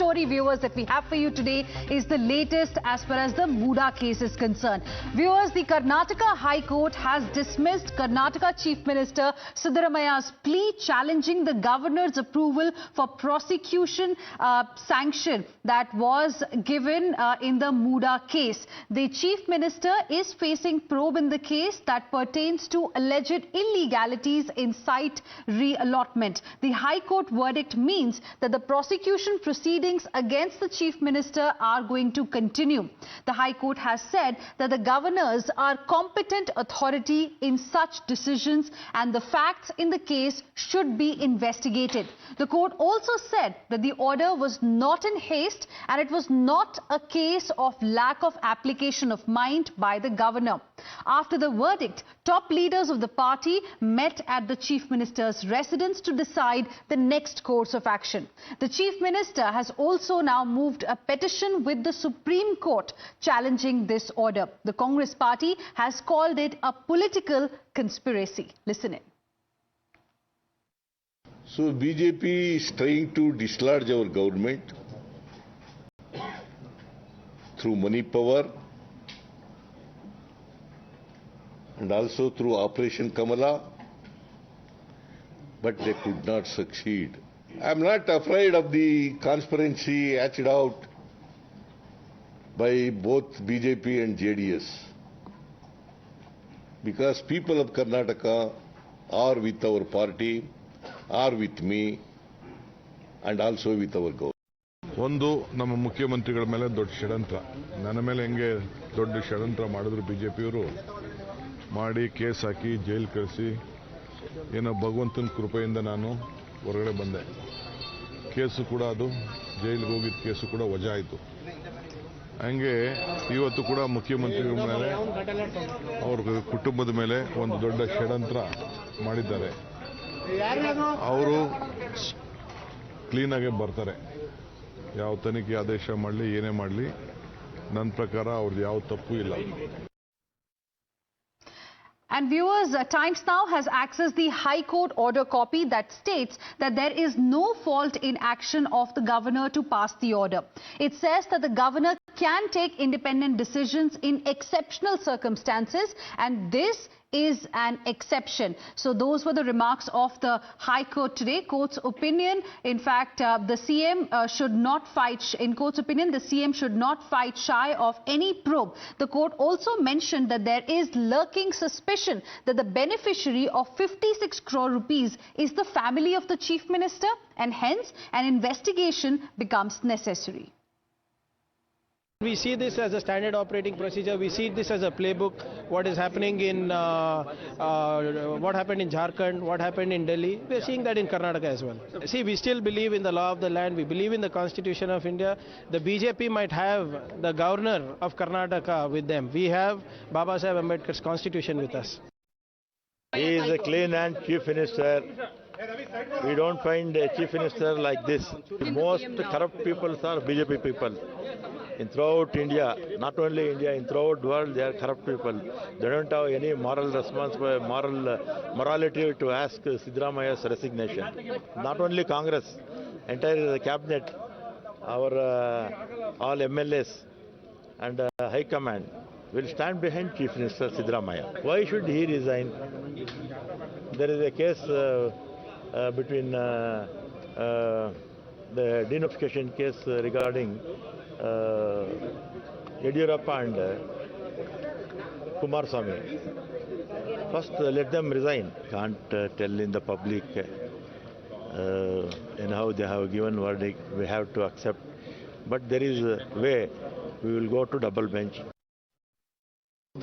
story, viewers, that we have for you today is the latest as far as the MUDA case is concerned. Viewers, the Karnataka High Court has dismissed Karnataka Chief Minister Siddaramaiah's plea challenging the governor's approval for prosecution sanction that was given in the MUDA case. The Chief Minister is facing probe in the case that pertains to alleged illegalities in site reallotment. The High Court verdict means that the prosecution proceedings against the Chief Minister are going to continue. The High Court has said that the governors are competent authority in such decisions and the facts in the case should be investigated. The court also said that the order was not in haste and it was not a case of lack of application of mind by the governor. After the verdict, top leaders of the party met at the Chief Minister's residence to decide the next course of action. The Chief Minister has also now moved a petition with the Supreme Court challenging this order. The Congress party has called it a political conspiracy. Listen in. So BJP is trying to dislodge our government through money power and also through Operation Kamala, but they could not succeed. I am not afraid of the conspiracy hatched out by both BJP and JDS, because people of Karnataka are with our party, are with me, and also with our government. ಒಂದು ನಮ್ಮ ಮುಖ್ಯಮಂತ್ರಿಗಳ ಮೇಲೆ ದೊಡ್ಡ ಷಡ್ಯಂತ್ರ, ನನ್ನ ಮೇಲೆ ಹೆಂಗೆ ದೊಡ್ಡ ಷಡ್ಯಂತ್ರ ಮಾಡಿದ್ರು ಬಿಜೆಪಿಯವರು, ಮಾಡಿ ಕೇಸ್ ಹಾಕಿ ಜೈಲ್ ಕಳಿಸಿ, ಏನೋ ಭಗವಂತನ ಕೃಪೆಯಿಂದ ನಾನು ಹೊರಗಡೆ ಬಂದೆ. ಕೇಸು ಕೂಡ ಅದು ಜೈಲಿಗೆ ಹೋಗಿದ್ದ ಕೇಸು ಕೂಡ ವಜಾ ಆಯಿತು. ಹಂಗೆ ಇವತ್ತು ಕೂಡ ಮುಖ್ಯಮಂತ್ರಿಗಳ ಮೇಲೆ ಅವ್ರ ಕುಟುಂಬದ ಮೇಲೆ ಒಂದು ದೊಡ್ಡ ಷಡ್ಯಂತ್ರ ಮಾಡಿದ್ದಾರೆ. ಅವರು ಕ್ಲೀನಾಗೆ ಬರ್ತಾರೆ. ಯಾವ ತನಿಖೆ ಆದೇಶ ಮಾಡಲಿ ಏನೇ ಮಾಡಲಿ, ನನ್ನ ಪ್ರಕಾರ ಅವ್ರದ್ದು ಯಾವ ತಪ್ಪು ಇಲ್ಲ. And viewers, Times Now has accessed the High Court order copy that states that there is no fault in action of the governor to pass the order. It says that the governor can take independent decisions in exceptional circumstances, and this is an exception. So those were the remarks of the High Court today. Court's opinion, in fact, the CM should not fight, in court's opinion, the CM should not fight shy of any probe. The court also mentioned that there is lurking suspicion that the beneficiary of 56 crore rupees is the family of the Chief Minister, and hence an investigation becomes necessary. We see this as a standard operating procedure. We see this as a playbook. What is happening in, what happened in Jharkhand, what happened in Delhi. We are seeing that in Karnataka as well. See, we still believe in the law of the land. We believe in the Constitution of India. The BJP might have the governor of Karnataka with them. We have Baba Saheb Ambedkar's Constitution with us. He is a clean and Chief Minister. We don't find a Chief Minister like this. The most corrupt people are BJP people. In throughout India, not only India, in throughout the world, they are corrupt people. They don't have any moral morality to ask Siddaramaiah's resignation. Not only Congress, entire cabinet, our all MLAs and High Command will stand behind Chief Minister Siddaramaiah. Why should he resign? There is a case between the denunciation case regarding Yediyurappa and Kumaraswamy. First, let them resign. Can't tell in the public and how they have given verdict. We have to accept. But there is a way. We will go to double bench.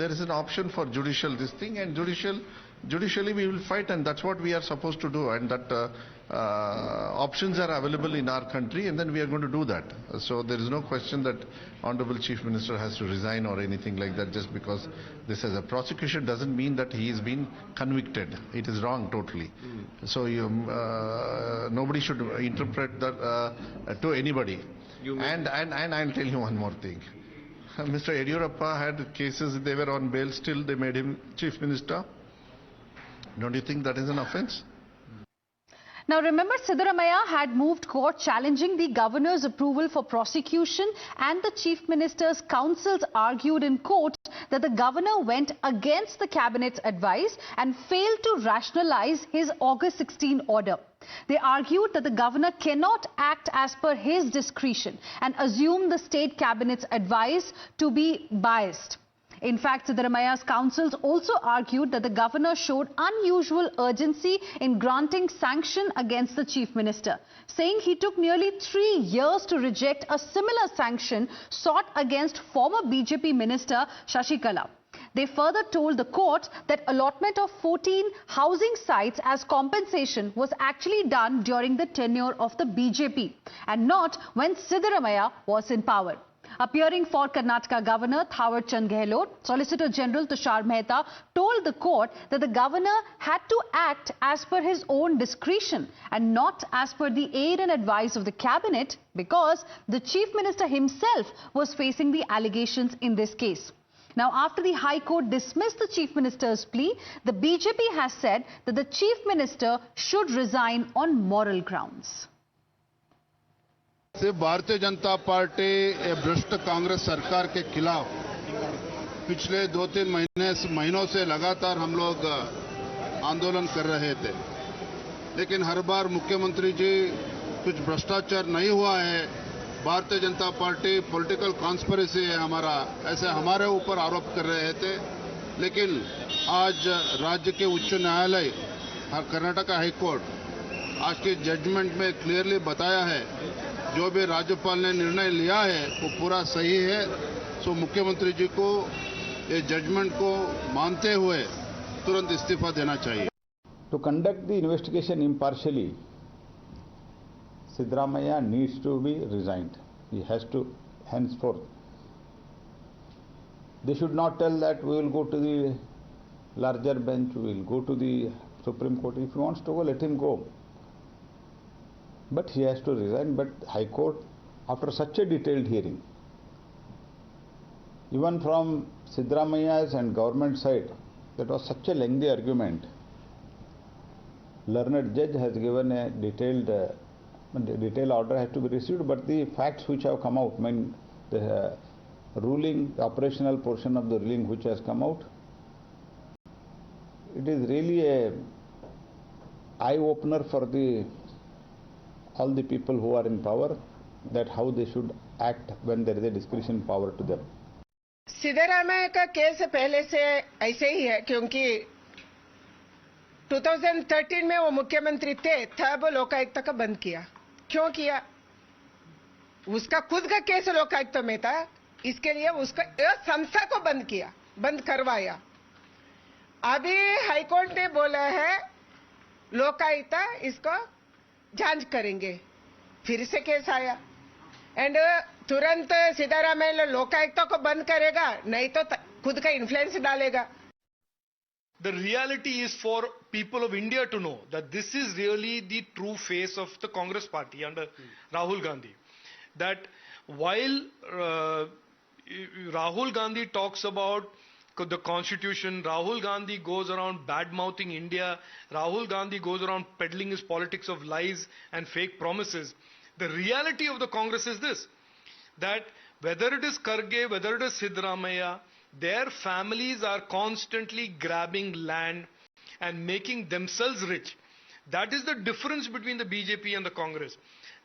There is an option for judicial this thing, and judicially we will fight, and that's what we are supposed to do, and that options are available in our country, and then we are going to do that. So there is no question that Honorable Chief Minister has to resign or anything like that just because this is a prosecution doesn't mean that he is being convicted. It is wrong totally. So nobody should interpret that to anybody. And I'll tell you one more thing. Mr. Yediyurappa had cases, they were on bail, still they made him Chief Minister. Don't you think that is an offence? Now remember, Siddaramaiah had moved court challenging the governor's approval for prosecution, and the chief minister's counsels argued in court that the governor went against the cabinet's advice and failed to rationalize his August 16 order. They argued that the governor cannot act as per his discretion and assume the state cabinet's advice to be biased. In fact, Siddaramaiah's counsels also argued that the governor showed unusual urgency in granting sanction against the chief minister, saying he took nearly 3 years to reject a similar sanction sought against former BJP minister Shashikala. They further told the court that allotment of 14 housing sites as compensation was actually done during the tenure of the BJP and not when Siddaramaiah was in power. Appearing for Karnataka Governor Thawar Chand Gehlot, Solicitor General Tushar Mehta told the court that the governor had to act as per his own discretion and not as per the aid and advice of the cabinet because the chief minister himself was facing the allegations in this case. Now, after the High Court dismissed the chief minister's plea, the BJP has said that the chief minister should resign on moral grounds. से Bharatiya Janata party भ्रष्ट कांग्रेस सरकार के खिलाफ पिछले 2-3 महीनों से लगातार हम लोग आंदोलन कर रहे थे, लेकिन हर बार मुख्यमंत्री जी कुछ भ्रष्टाचार नहीं हुआ है, Bharatiya Janata party political conspiracy है हमारा, ऐसे हमारे ऊपर आरोप कर रहे थे। लेकिन आज राज्य के उच्च न्यायालय कर्नाटका हाई कोर्ट आज के जजमेंट में क्लियरली बताया है जो भी राज्यपाल ने निर्णय लिया है वो पूरा सही है। सो मुख्यमंत्री जी को ये जजमेंट को मानते हुए तुरंत इस्तीफा देना चाहिए। To conduct the investigation impartially, Siddaramaiah needs to be resigned. He has to henceforth. They should not tell that we will go to the larger bench, we will go to the Supreme Court. If he wants to go, let him go. But he has to resign. But High Court, after such a detailed hearing, even from Siddaramaiah's and government side, that was such a lengthy argument. Learned judge has given a detailed order has to be received, but the facts which have come out, I mean the ruling, the operational portion of the ruling which has come out, it is really a eye-opener for all the people who are in power, that how they should act when there is a discretion power to them. Siddaramaiah का case पहले से ऐसे ही है, क्योंकि 2013 में वो मुख्यमंत्री थे, तब लोकायुक्त का बंद किया। क्यों किया? उसका खुद का केस लोकायुक्त में था, इसके लिए उसका संस्था को बंद किया, बंद करवाया। अभी हाईकोर्ट ने बोला है लोकायुक्त इसको जांच करेंगे, फिर से केस आया एंड तुरंत सिद्धारामैया लोकायुक्त को बंद करेगा, नहीं तो खुद का इन्फ्लुएंस डालेगा। The reality is for people of India to know that this is really the true face of the Congress party under Rahul Gandhi. That while Rahul Gandhi talks about the constitution, Rahul Gandhi goes around bad-mouthing India, Rahul Gandhi goes around peddling his politics of lies and fake promises. The reality of the Congress is this, that whether it is Karge, whether it is Siddaramaiah, their families are constantly grabbing land and making themselves rich. That is the difference between the BJP and the Congress.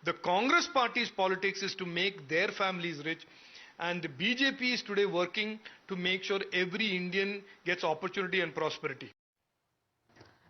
The Congress party's politics is to make their families rich, and the BJP is today working to make sure every Indian gets opportunity and prosperity.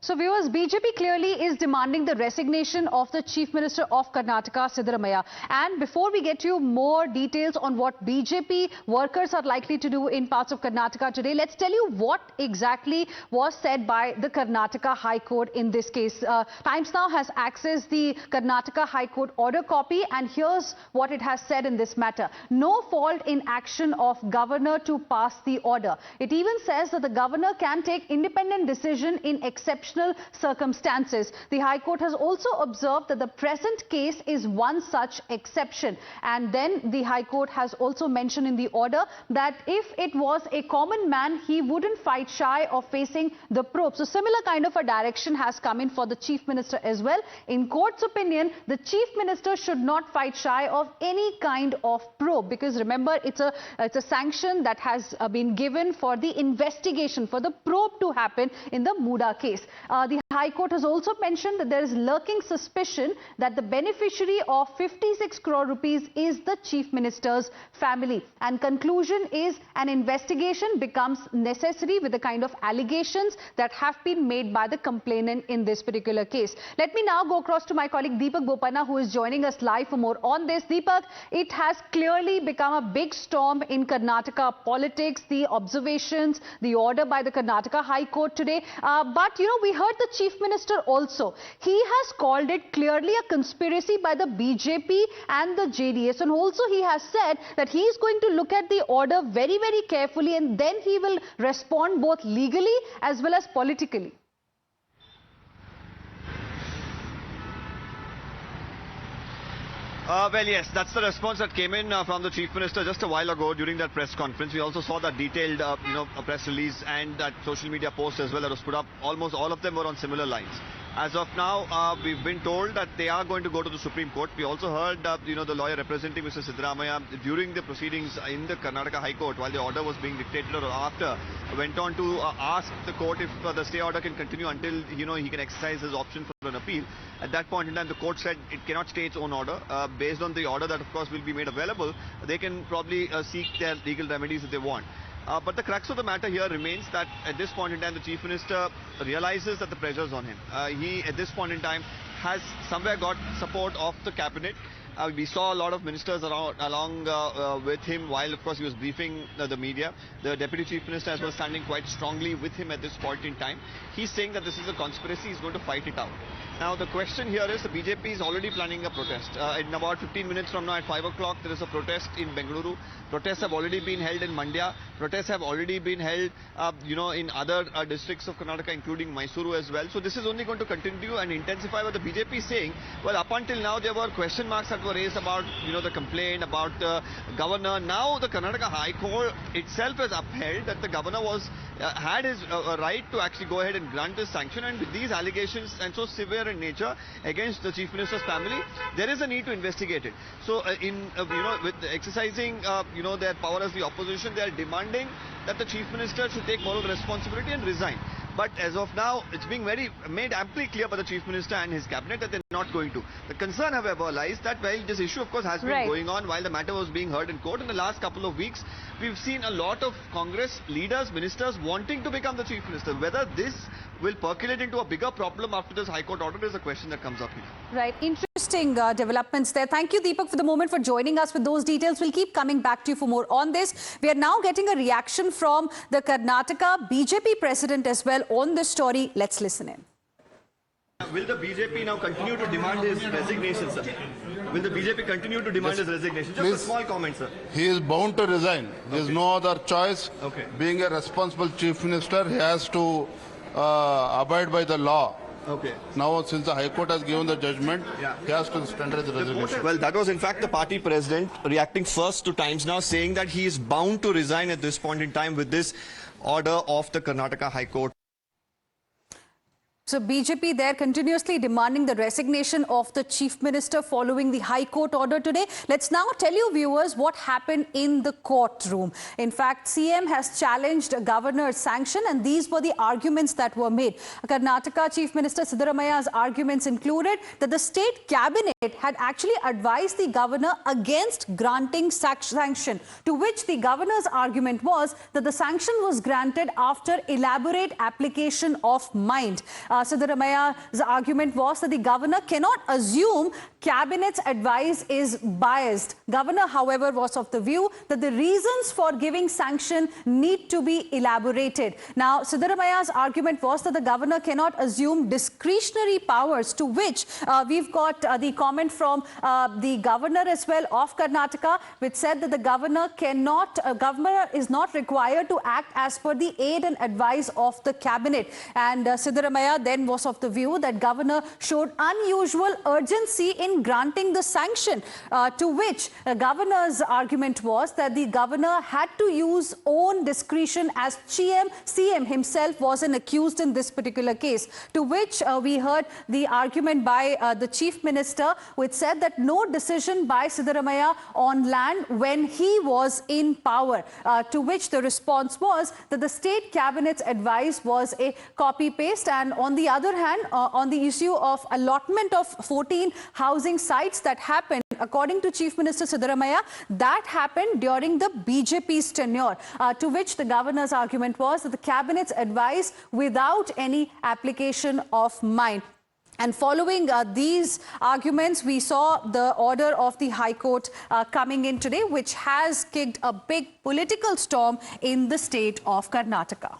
So viewers, BJP clearly is demanding the resignation of the Chief Minister of Karnataka, Siddaramaiah. And before we get you more details on what BJP workers are likely to do in parts of Karnataka today, let's tell you what exactly was said by the Karnataka High Court in this case. Times Now has accessed the Karnataka High Court order copy, and here's what it has said in this matter. No fault in action of governor to pass the order. It even says that the governor can take independent decision in exceptional exceptional circumstances. The High Court has also observed that the present case is one such exception. And then the High Court has also mentioned in the order that if it was a common man, he wouldn't fight shy of facing the probe. So similar kind of a direction has come in for the Chief Minister as well. In court's opinion, the Chief Minister should not fight shy of any kind of probe, because remember, it's a sanction that has been given for the investigation, for the probe to happen in the MUDA case. The High Court has also mentioned that there is lurking suspicion that the beneficiary of 56 crore rupees is the Chief Minister's family. And conclusion is an investigation becomes necessary with the kind of allegations that have been made by the complainant in this particular case. Let me now go across to my colleague Deepak Bopanna, who is joining us live for more on this. Deepak, it has clearly become a big storm in Karnataka politics, the observations, the order by the Karnataka High Court today. But, you know, we heard the Chief Minister also. He has called it clearly a conspiracy by the BJP and the JDS. And also he has said that he is going to look at the order very, very carefully, and then he will respond both legally as well as politically. Well, yes, that's the response that came in from the Chief Minister just a while ago during that press conference. We also saw that detailed, a press release and that social media post as well that was put up. Almost all of them were on similar lines. As of now, we've been told that they are going to go to the Supreme Court. We also heard, the lawyer representing Mr. Siddaramaiah during the proceedings in the Karnataka High Court while the order was being dictated or after, went on to ask the court if the stay order can continue until, he can exercise his option for an appeal. At that point in time, the court said it cannot stay its own order. Based on the order that, of course, will be made available, they can probably seek their legal remedies if they want. But the crux of the matter here remains that at this point in time, the Chief Minister realizes that the pressure is on him. He, at this point in time, has somewhere got support of the cabinet. We saw a lot of ministers along with him while, of course, he was briefing the media. The Deputy Chief Minister as well standing quite strongly with him at this point in time. He's saying that this is a conspiracy. He's going to fight it out. Now, the question here is the BJP is already planning a protest. In about 15 minutes from now at 5 o'clock, there is a protest in Bengaluru. Protests have already been held in Mandya. Protests have already been held, in other districts of Karnataka, including Mysuru as well. So this is only going to continue and intensify what the BJP is saying. Well, up until now, there were question marks that were raised about, the complaint about the governor. Now, the Karnataka High Court itself has upheld that the governor had his right to actually go ahead and grant this sanction, and with these allegations and so severe in nature against the Chief Minister's family, there is a need to investigate it. So with exercising their power as the opposition, they are demanding that the Chief Minister should take moral responsibility and resign. But as of now, it's being made amply clear by the Chief Minister and his cabinet that they're not going to. The concern, however, lies that while this issue, of course, has been going on while the matter was being heard in court in the last couple of weeks, we've seen a lot of Congress leaders, ministers wanting to become the Chief Minister. Whether this will percolate into a bigger problem after this High Court order is a question that comes up here. Right. Interesting developments there. Thank you, Deepak, for the moment for joining us with those details. We'll keep coming back to you for more on this. We are now getting a reaction from the Karnataka BJP president as well on this story. Let's listen in. Will the BJP now continue to demand his resignation, sir? Will the BJP continue to demand his resignation? Just a small comment, sir. He is bound to resign. There is no other choice. Being a responsible Chief Minister, he has to abide by the law. Now, since the High Court has given the judgment, he has to tender his resignation. Well, that was in fact the party president reacting first to Times Now, saying that he is bound to resign at this point in time with this order of the Karnataka High Court. So BJP there continuously demanding the resignation of the Chief Minister following the High Court order today. Let's now tell you, viewers, what happened in the courtroom. In fact, CM has challenged a governor's sanction, and these were the arguments that were made. Karnataka Chief Minister Siddaramaiah's arguments included that the state cabinet had actually advised the governor against granting sanction, to which the governor's argument was that the sanction was granted after elaborate application of mind. Siddaramaiah's argument was that the governor cannot assume cabinet's advice is biased. Governor, however, was of the view that the reasons for giving sanction need to be elaborated. Now, Siddaramaiah's argument was that the governor cannot assume discretionary powers, to which we've got the comment from the governor as well of Karnataka, which said that the governor is not required to act as per the aid and advice of the cabinet. And Siddaramaiah then was of the view that governor showed unusual urgency in granting the sanction, to which the governor's argument was that the governor had to use own discretion as CM himself wasn't accused in this particular case, to which we heard the argument by the chief minister, which said that no decision by Siddaramaiah on land when he was in power, to which the response was that the state cabinet's advice was a copy-paste. And on the other hand, on the issue of allotment of 14 housing sites that happened, according to Chief Minister Siddaramaiah, that happened during the BJP's tenure, to which the governor's argument was that the cabinet's advice without any application of mine. And following these arguments, we saw the order of the High Court coming in today, which has kicked a big political storm in the state of Karnataka.